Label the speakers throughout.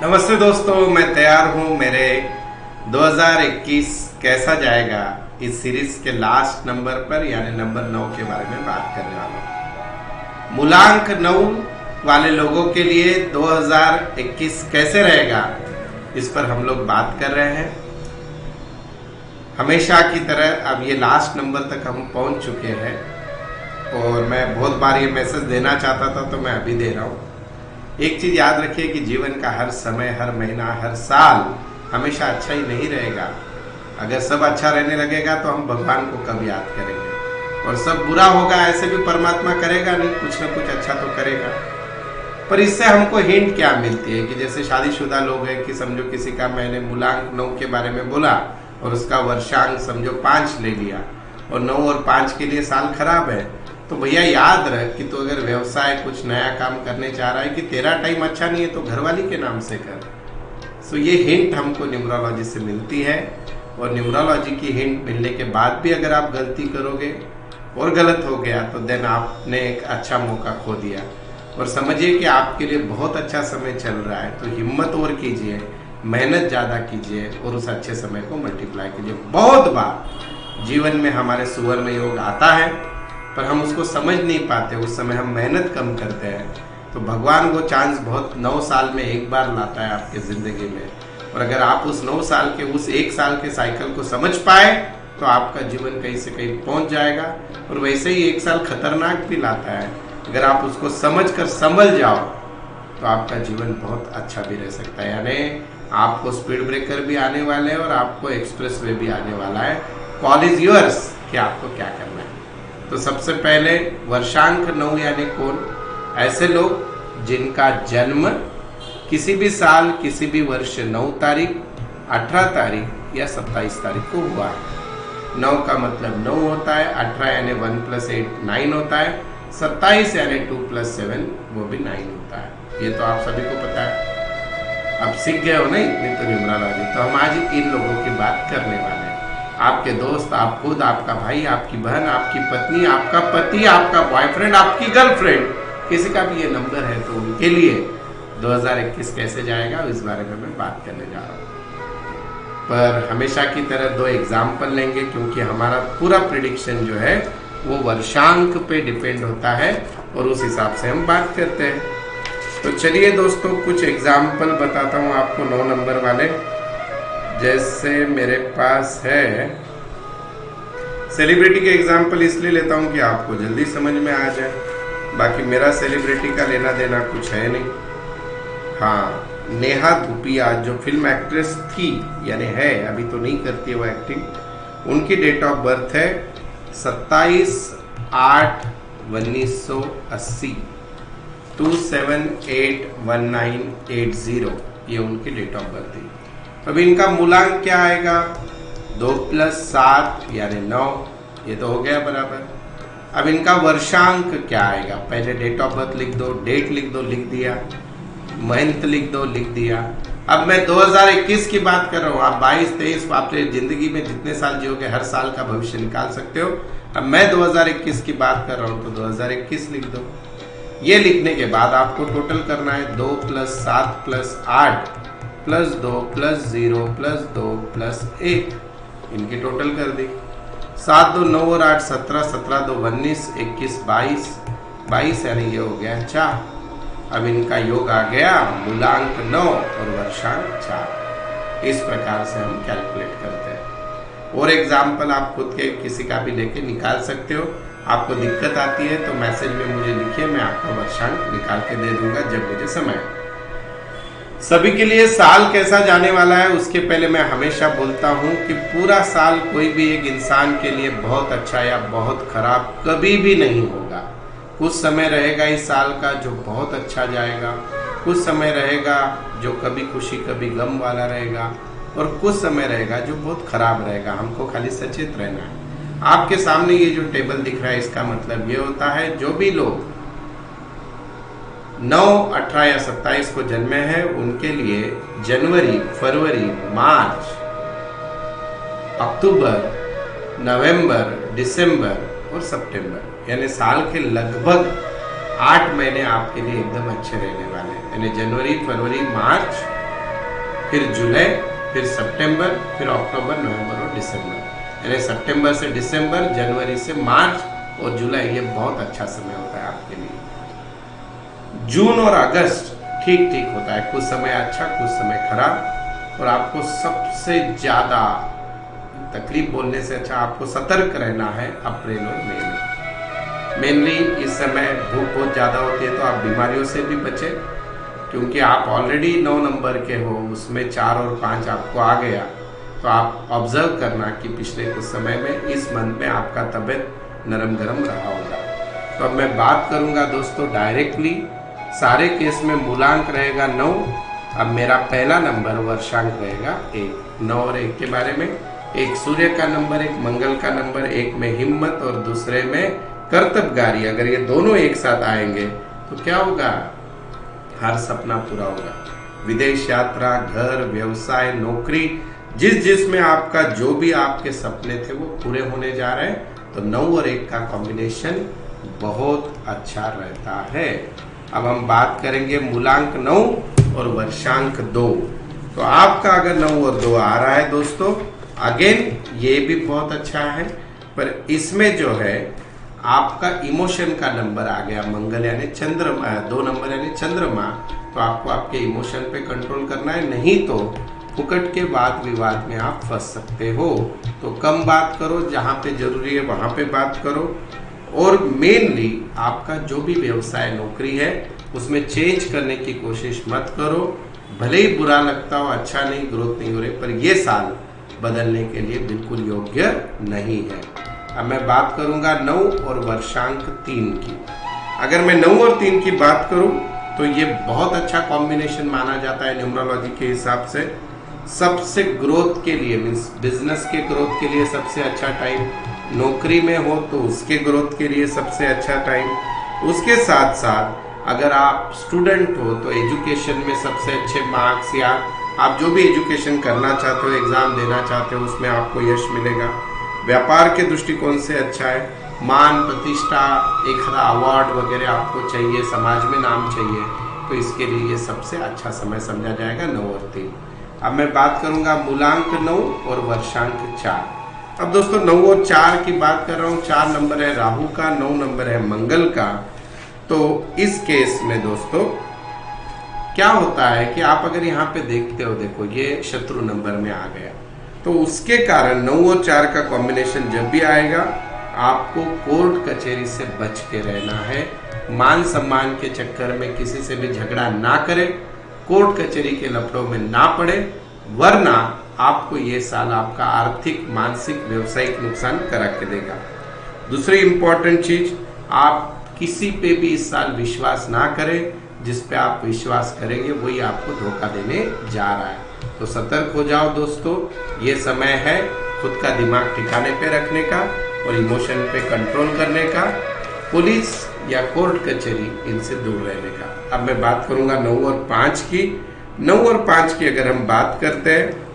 Speaker 1: नमस्ते दोस्तों, मैं तैयार हूं मेरे 2021 कैसा जाएगा इस सीरीज के लास्ट नंबर पर यानी नंबर 9 के बारे में बात करने वाला हूं। मूलांक 9 वाले लोगों के लिए 2021 कैसे रहेगा इस पर हम लोग बात कर रहे हैं। हमेशा की तरह अब ये लास्ट नंबर तक हम पहुंच चुके हैं और मैं बहुत बार ये मैसेज देना चाहता था तो मैं अभी दे रहा हूं। एक चीज याद रखिए कि जीवन का हर समय, हर महीना, हर साल हमेशा अच्छा ही नहीं रहेगा। अगर सब अच्छा रहने लगेगा तो हम भगवान को कब याद करेंगे, और सब बुरा होगा ऐसे भी परमात्मा करेगा नहीं, कुछ ना कुछ अच्छा तो करेगा। पर इससे हमको हिंट क्या मिलती है कि जैसे शादीशुदा लोग हैं कि समझो किसी का मैंने मूलांक 9 के बारे में बोला और उसका वर्षांक समझो 5 ले लिया और 9 और 5 के लिए साल खराब है, तो भैया याद रख कि तो अगर व्यवसाय कुछ नया काम करने चाह रहा है कि तेरा टाइम अच्छा नहीं है तो घरवाली के नाम से कर। सो ये हिंट हमको न्यूमरोलॉजी से मिलती है, और न्यूमरोलॉजी की हिंट मिलने के बाद भी अगर आप गलती करोगे और गलत हो गया तो देन आपने एक अच्छा मौका खो दिया। और समझिए कि आपके लिए बहुत अच्छा समय चल रहा है, तो हिम्मत और कीजिए, मेहनत ज़्यादा कीजिए और उस अच्छे समय को मल्टीप्लाई कीजिए। बहुत बार जीवन में हमारे सुवर्ण योग आता है पर हम उसको समझ नहीं पाते, उस समय हम मेहनत कम करते हैं। तो भगवान वो चांस बहुत 9 साल में एक बार लाता है आपके जिंदगी में, और अगर आप उस 9 साल के उस 1 साल के साइकिल को समझ पाए तो आपका जीवन कहीं से कहीं पहुंच जाएगा। और वैसे ही 1 साल खतरनाक भी लाता है, अगर आप उसको समझ कर संभल जाओ तो आपका जीवन बहुत अच्छा भी रह सकता है। यानी आपको स्पीड ब्रेकर भी आने वाले हैं और आपको एक्सप्रेस वे भी आने वाला है। कॉल इज योर्स कि आपको क्या करना है। तो सबसे पहले वर्षांक 9 यानी कौन? ऐसे लोग जिनका जन्म किसी भी साल, किसी भी वर्ष 9 तारीख, 18 तारीख या 27 तारीख को हुआ है। 9 का मतलब 9 होता है, 18 यानी 1 + 8 9 होता है, 27 यानी 2 + 7 वो भी 9 होता है। ये तो आप सभी को पता है, अब सीख गए हो ना इतनी तो न्यूमरोलॉजी। तो हम आज इन लोगों की बात करने वाले हैं। आपके दोस्त, आप खुद, आपका भाई, आपकी बहन, आपकी पत्नी, आपका पति, आपका बॉयफ्रेंड, आपकी गर्लफ्रेंड, किसी का भी ये नंबर है तो उनके लिए 2021 कैसे जाएगा इस बारे में मैं बात करने जा रहा हूँ। पर हमेशा की तरह 2 एग्जाम्पल लेंगे क्योंकि हमारा पूरा प्रिडिक्शन जो है वो वर्षांक पे डिपेंड होता है और उस हिसाब से हम बात करते हैं। तो चलिए दोस्तों, कुछ एग्जाम्पल बताता हूँ आपको 9 नंबर वाले। जैसे मेरे पास है सेलिब्रिटी के एग्जाम्पल इसलिए लेता हूँ कि आपको जल्दी समझ में आ जाए, बाकी मेरा सेलिब्रिटी का लेना देना कुछ है नहीं। हाँ, नेहा धूपिया जो फिल्म एक्ट्रेस थी यानी है, अभी तो नहीं करती है वो एक्टिंग, उनकी डेट ऑफ बर्थ है 27/8/1980, 27/8/1980, ये उनकी डेट ऑफ बर्थ थी। अब इनका मूलांक क्या आएगा? 2 + 7 यानी 9, ये तो हो गया बराबर। अब इनका वर्षांक क्या आएगा? पहले डेट ऑफ बर्थ लिख दो, डेट लिख दो, लिख दिया, मंथ लिख दो, लिख दिया। अब मैं 2021 की बात कर रहा हूँ, आप 22, 23 आपने जिंदगी में जितने साल जियोगे हर साल का भविष्य निकाल सकते हो। अब मैं 2021 की बात कर रहा हूँ तो 2021 लिख दो। ये लिखने के बाद आपको टोटल करना है 2 + 7 + 8 + 2 + 0 + 2 + 1, इनकी टोटल कर दी। 7 2 9 और 8 17, 17 2 19, 21 22, 22 यानी ये हो गया 4। अब इनका योग आ गया मूलांक 9 और वर्षांक 4। इस प्रकार से हम कैलकुलेट करते हैं। और एग्जाम्पल आप खुद के किसी का भी लेके निकाल सकते हो। आपको दिक्कत आती है तो मैसेज में मुझे लिखिए, मैं आपका वर्षांक निकाल के दे दूंगा जब मुझे समय। सभी के लिए साल कैसा जाने वाला है उसके पहले मैं हमेशा बोलता हूं कि पूरा साल कोई भी एक इंसान के लिए बहुत अच्छा या बहुत खराब कभी भी नहीं होगा। कुछ समय रहेगा इस साल का जो बहुत अच्छा जाएगा, कुछ समय रहेगा जो कभी खुशी कभी गम वाला रहेगा, और कुछ समय रहेगा जो बहुत खराब रहेगा। हमको खाली सचेत रहना है। आपके सामने ये जो टेबल दिख रहा है इसका मतलब ये होता है जो भी लोग 9, 18 या 27 को जन्मे हैं उनके लिए जनवरी, फरवरी, मार्च, अक्टूबर, नवंबर, दिसंबर और सितंबर यानी साल के लगभग 8 महीने आपके लिए एकदम अच्छे रहने वाले हैं। यानी जनवरी, फरवरी, मार्च, फिर जुलाई, फिर सितंबर, फिर अक्टूबर, नवंबर और दिसंबर। यानी सितंबर से दिसंबर, जनवरी से मार्च और जुलाई, ये बहुत अच्छा समय होता है आपके लिए। जून और अगस्त ठीक ठीक होता है, कुछ समय अच्छा, कुछ समय खराब। और आपको सबसे ज्यादा, तकलीफ बोलने से अच्छा, आपको सतर्क रहना है अप्रैल और मई में। मेनली इस समय धूप बहुत ज़्यादा होती है, तो आप बीमारियों से भी बचें, क्योंकि आप ऑलरेडी 9 नंबर के हो, उसमें 4 और 5 आपको आ गया। तो आप ऑब्जर्व करना कि पिछले कुछ समय में इस मंथ में आपका तबीयत नरम गरम रहा होगा। तो अब मैं बात करूंगा दोस्तों डायरेक्टली, सारे केस में मूलांक रहेगा 9। अब मेरा पहला नंबर वर्षांक रहेगा 1। 9 और 1 के बारे में, एक सूर्य का नंबर, एक मंगल का नंबर, एक में हिम्मत और दूसरे में कर्तव्यगारी। अगर ये दोनों एक साथ आएंगे तो क्या होगा? हर सपना पूरा होगा। विदेश यात्रा, घर, व्यवसाय, नौकरी, जिसमें आपका जो भी आपके सपने थे वो पूरे होने जा रहे हैं। तो 9 और 1 का कॉम्बिनेशन बहुत अच्छा रहता है। अब हम बात करेंगे मूलांक 9 और वर्षांक 2। तो आपका अगर 9 और 2 आ रहा है दोस्तों, अगेन ये भी बहुत अच्छा है, पर इसमें जो है आपका इमोशन का नंबर आ गया मंगल यानी चंद्रमा, 2 नंबर यानी चंद्रमा। तो आपको आपके इमोशन पे कंट्रोल करना है, नहीं तो फुकट के वाद विवाद में आप फंस सकते हो। तो कम बात करो, जहाँ पे जरूरी है वहां पे बात करो। और मेनली आपका जो भी व्यवसाय, नौकरी है, उसमें चेंज करने की कोशिश मत करो। भले ही बुरा लगता हो, अच्छा नहीं, ग्रोथ नहीं हो रही, पर ये साल बदलने के लिए बिल्कुल योग्य नहीं है। अब मैं बात करूंगा 9 और वर्षांक 3 की। अगर मैं 9 और 3 की बात करूं तो ये बहुत अच्छा कॉम्बिनेशन माना जाता है न्यूमरोलॉजी के हिसाब से। सबसे ग्रोथ के लिए, मीन्स बिजनेस के ग्रोथ के लिए सबसे अच्छा टाइम, नौकरी में हो तो उसके ग्रोथ के लिए सबसे अच्छा टाइम। उसके साथ साथ अगर आप स्टूडेंट हो तो एजुकेशन में सबसे अच्छे मार्क्स, या आप जो भी एजुकेशन करना चाहते हो, एग्जाम देना चाहते हो, उसमें आपको यश मिलेगा। व्यापार के दृष्टिकोण से अच्छा है। मान प्रतिष्ठा, एक अवार्ड वगैरह आपको चाहिए, समाज में नाम चाहिए, तो इसके लिए सबसे अच्छा समय समझा जाएगा 9 और 3। अब मैं बात करूंगा मूलांक 9 और वर्षांक 4। अब दोस्तों 9 और 4 की बात कर रहा हूँ। 4 नंबर है राहु का, 9 नंबर है मंगल का। तो इस केस में दोस्तों क्या होता है कि आप अगर यहाँ पे देखते हो, देखो ये शत्रु नंबर में आ गया, तो उसके कारण 9 और 4 का कॉम्बिनेशन जब भी आएगा, आपको कोर्ट कचहरी से बच के रहना है। मान सम्मान के चक्कर में किसी से भी झगड़ा ना करें, कोर्ट कचहरी के लफड़ों में ना पड़े, वरना आपको ये साल आपका आर्थिक, मानसिक, व्यवसायिक नुकसान करा के देगा। दूसरी इंपॉर्टेंट चीज, आप किसी पे भी इस साल विश्वास ना करें। जिस पे आप विश्वास करेंगे वही आपको धोखा देने जा रहा है। तो सतर्क हो जाओ दोस्तों, ये समय है खुद का दिमाग ठिकाने पे रखने का और इमोशन पे कंट्रोल करने का। पुलिस या कोर्ट कचहरी, इनसे दूर रहने का। अब मैं बात करूंगा 9 और 5 की। 9 और 5 की अगर हम बात करते हैं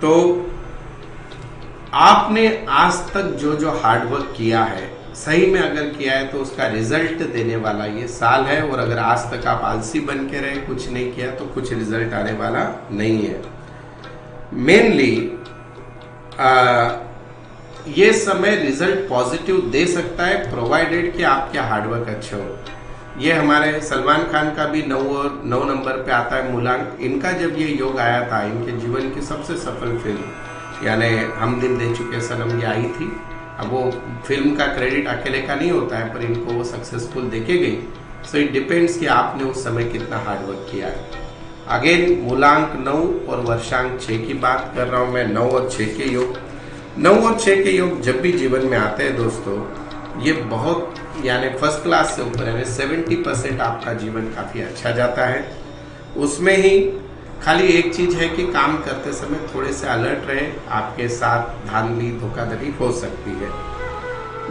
Speaker 1: तो आपने आज तक जो जो हार्डवर्क किया है, सही में अगर किया है तो उसका रिजल्ट देने वाला ये साल है। और अगर आज तक आप आलसी बन के रहे, कुछ नहीं किया, तो कुछ रिजल्ट आने वाला नहीं है। मेनली ये समय रिजल्ट पॉजिटिव दे सकता है, प्रोवाइडेड कि आपके हार्डवर्क अच्छे हो। ये हमारे सलमान खान का भी 9 नंबर पे आता है मूलांक। इनका जब ये योग आया था, इनके जीवन की सबसे सफल फिल्म यानी हम दिल दे चुके सनम ये आई थी। अब वो फिल्म का क्रेडिट अकेले का नहीं होता है, पर इनको वो सक्सेसफुल देखे गई। सो इट डिपेंड्स कि आपने उस समय कितना हार्डवर्क किया है। अगेन मूलांक 9 और वर्षांक 6 की बात कर रहा हूं मैं। 9 और 6 के योग, 9 और 6 के योग जब भी जीवन में आते हैं दोस्तों, ये बहुत यानी फर्स्ट क्लास से ऊपर, यानी 70% आपका जीवन काफी अच्छा जाता है। उसमें ही खाली एक चीज है कि काम करते समय थोड़े से अलर्ट रहे, आपके साथ धांधली, धोखाधड़ी हो सकती है।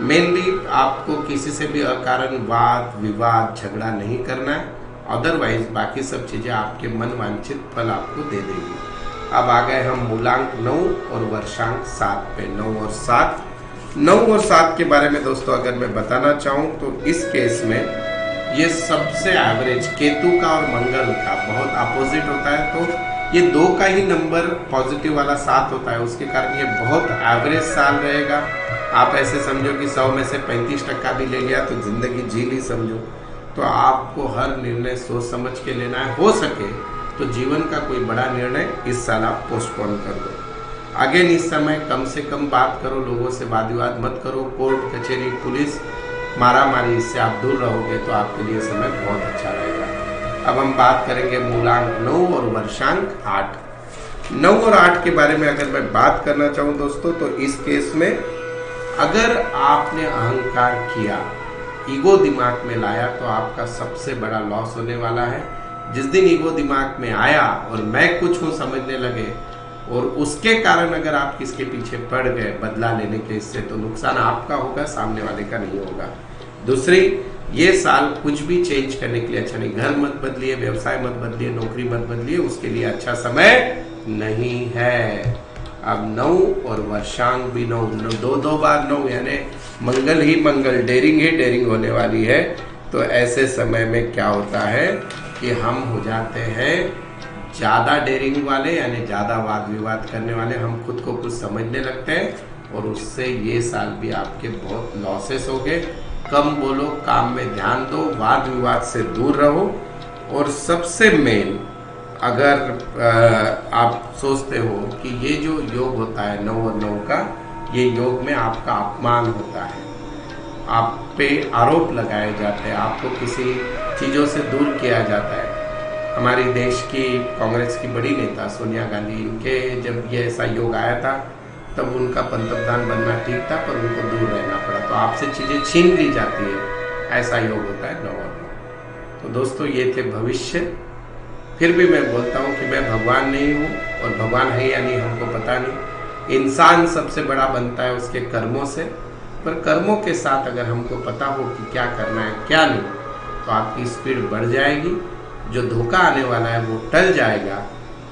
Speaker 1: मेनली आपको किसी से भी अकारण वाद विवाद, झगड़ा नहीं करना है। अदरवाइज बाकी सब चीजें आपके मन वांछित फल आपको दे देगी। अब आ गए हम मूलांक 9 और वर्षांक 7 पे। 9 और 7 के बारे में दोस्तों अगर मैं बताना चाहूँ तो इस केस में ये सबसे एवरेज, केतु का और मंगल का बहुत अपोजिट होता है, तो ये 2 का ही नंबर पॉजिटिव वाला 7 होता है, उसके कारण ये बहुत एवरेज साल रहेगा। आप ऐसे समझो कि 100 में से 35% भी ले लिया तो जिंदगी जी ली समझो। तो आपको हर निर्णय सोच समझ के लेना है। हो सके तो जीवन का कोई बड़ा निर्णय इस साल आप पोस्टपोन कर दो। अगेन इस समय कम से कम बात करो, लोगों से वाद विवाद मत करो। कोर्ट कचहरी पुलिस मारा मारी, इससे आप दूर रहोगे तो आपके लिए समय बहुत अच्छा रहेगा। अब हम बात करेंगे मूलांक 9 और वर्षांक 8। 9 और 8 के बारे में अगर मैं बात करना चाहूँ दोस्तों, तो इस केस में अगर आपने अहंकार किया, ईगो दिमाग में लाया, तो आपका सबसे बड़ा लॉस होने वाला है। जिस दिन ईगो दिमाग में आया और मैं कुछ हूं समझने लगे और उसके कारण अगर आप किसके पीछे पड़ गए बदला लेने के, इससे तो नुकसान आपका होगा, सामने वाले का नहीं होगा। दूसरी, ये साल कुछ भी चेंज करने के लिए अच्छा नहीं। घर मत बदलिए, व्यवसाय मत बदलिए, नौकरी मत बदलिए, उसके लिए अच्छा समय नहीं है। अब 9 और वर्षांक भी 9, 2 बार 9, यानी मंगल ही मंगल, डेयरिंग ही डेयरिंग होने वाली है। तो ऐसे समय में क्या होता है कि हम हो जाते हैं ज़्यादा डेयरिंग वाले, यानी ज़्यादा वाद विवाद करने वाले। हम खुद को कुछ समझने लगते हैं और उससे ये साल भी आपके बहुत लॉसेस हो गए। कम बोलो, काम में ध्यान दो, वाद विवाद से दूर रहो। और सबसे मेन, अगर आप सोचते हो कि ये जो योग होता है 9 और 9 का, ये योग में आपका अपमान होता है, आप पे आरोप लगाए जाते हैं, आपको किसी चीज़ों से दूर किया जाता है। हमारी देश की कांग्रेस की बड़ी नेता सोनिया गांधी, इनके जब ये ऐसा योग आया था तब उनका पंतप्रधान बनना ठीक था, पर उनको दूर रहना पड़ा। तो आपसे चीज़ें छीन ली जाती है, ऐसा योग होता है 9 और 9। तो दोस्तों ये थे भविष्य। फिर भी मैं बोलता हूँ कि मैं भगवान नहीं हूँ, और भगवान है या नहीं हमको पता नहीं। इंसान सबसे बड़ा बनता है उसके कर्मों से, पर कर्मों के साथ अगर हमको पता हो कि क्या करना है क्या नहीं, तो आपकी स्पीड बढ़ जाएगी, जो धोखा आने वाला है वो टल जाएगा।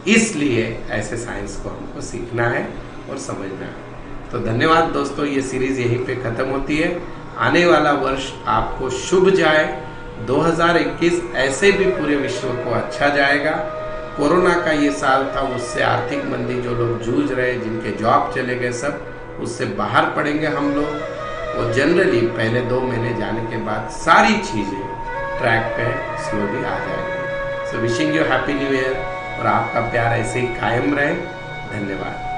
Speaker 1: इसलिए ऐसे साइंस को हमको सीखना है और समझना है। तो धन्यवाद दोस्तों, ये सीरीज यहीं पे खत्म होती है। आने वाला वर्ष आपको शुभ जाए। 2021 ऐसे भी पूरे विश्व को अच्छा जाएगा। कोरोना का ये साल था, उससे आर्थिक मंदी जो लोग जूझ रहे, जिनके जॉब चले गए, सब उससे बाहर पड़ेंगे हम लोग। और जनरली पहले 2 महीने जाने के बाद सारी चीज़ें ट्रैक पे स्लोली आ जाएंगी। So wishing you happy new year, और आपका प्यार ऐसे ही कायम रहे। धन्यवाद।